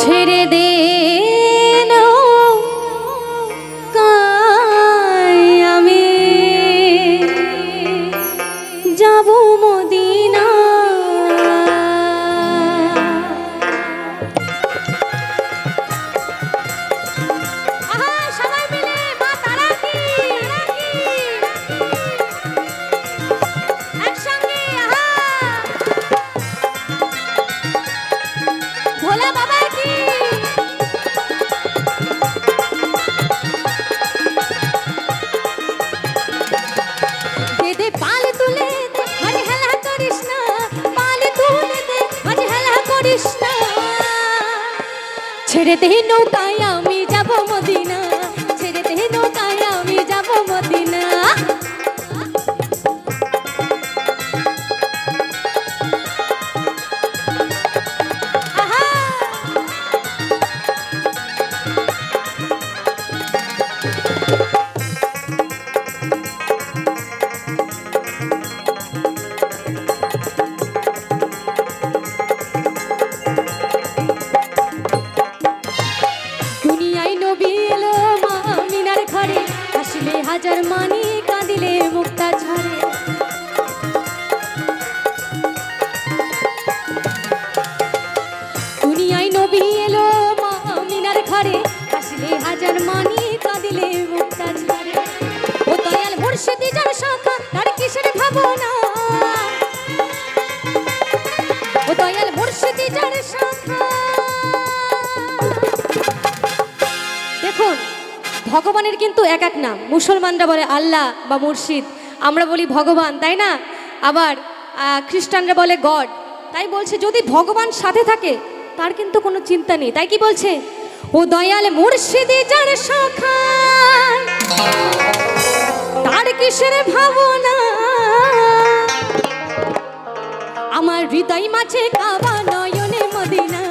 ছেড়ে দে আমি যাব মদিনা। সবাই মিলে মা তারা কি একসঙ্গে ভোলা বাবা কি পাল তুলে দে মাঝে হেলা করিস না, পাল তুলে দে মাঝে হেলা করিস না। ছেড়ে দে নৌকায় আমি যাব মদিনা, ছেড়ে দে নৌকায় আমি যাব মদিনা। হাজার মানি কাঁদিলে মুক্তা ঝরে, দুনিয়ায় নবী এলো মা আমিনার ঘরে, হাসলে হাজার মানি কাঁদিলে মুক্তা ঝরে। ও দয়াল মুর্শিদি যার শাখা তার কিসের ভাবনা, ও দয়াল মুর্শিদি যার শাখা। দেখুন ভগবানের কিন্তু এক এক নাম, মুসলমানরা বলে আল্লাহ বা মুর্শিদ, আমরা বলি ভগবান, তাই না? আবার খ্রিস্টানরা বলে গড। তাই বলছে যদি ভগবান সাথে থাকে তার কিন্তু কোনো চিন্তা নেই। তাই কি বলছে? ও দয়াল মুর্শিদি যার শাখা তার কিসের ভাবনা, আমার হৃদয় মাঝে কাবা নয়নে মদিনা,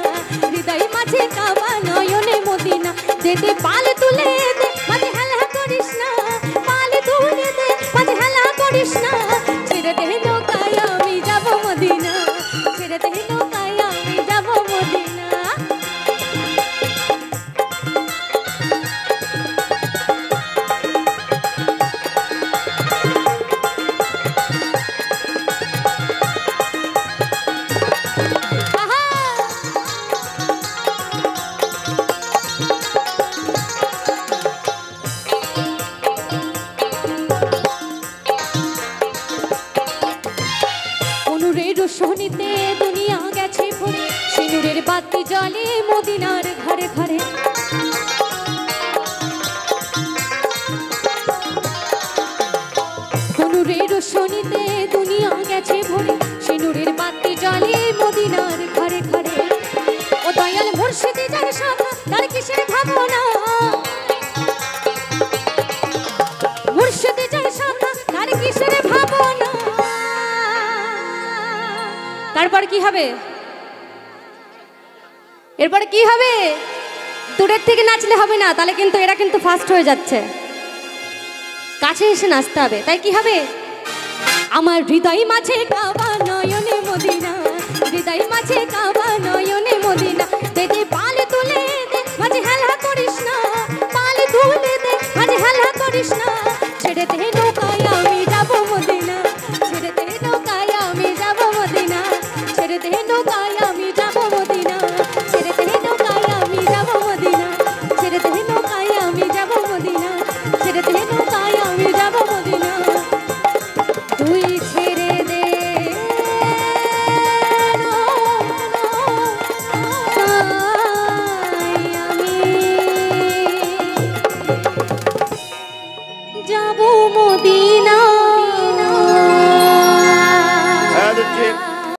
হৃদয় মাঝে কাবা নয়নে মদিনা। দে পাল তুলে দে মাঝে হেলা করিস না, পাল তুলে দে মাঝে হেলা করিস না। ছেড়ে দে নৌকায় আমি যাব মদিনা, ছেড়ে দে নৌকায় আমি যাব মদিনা। শোনিতে দুনিয়া গেছে ভরে, সিঁদুরের বাতি জ্বলে মদিনার ঘরে ঘরে। নূরের শোনিতে দুনিয়া গেছে ভরে, সিঁদুরের বাতি জ্বলে মদিনার ঘরে ঘরে। ও দয়াল মুর্শিদি যার শাখা তার কিসের ভাবনা, মুর্শিদি যার শাখা তার কিসের ভাবনা। তারপর কি হবে? এরপরে কি হবে? দূরের থেকে নাচলে হবে না, তাহলে কিন্তু এরা কিন্তু ফাস্ট হয়ে যাচ্ছে, কাছে এসে নাচতে হবে। তাই কি হবে? আমার হৃদয় মাঝে কাবা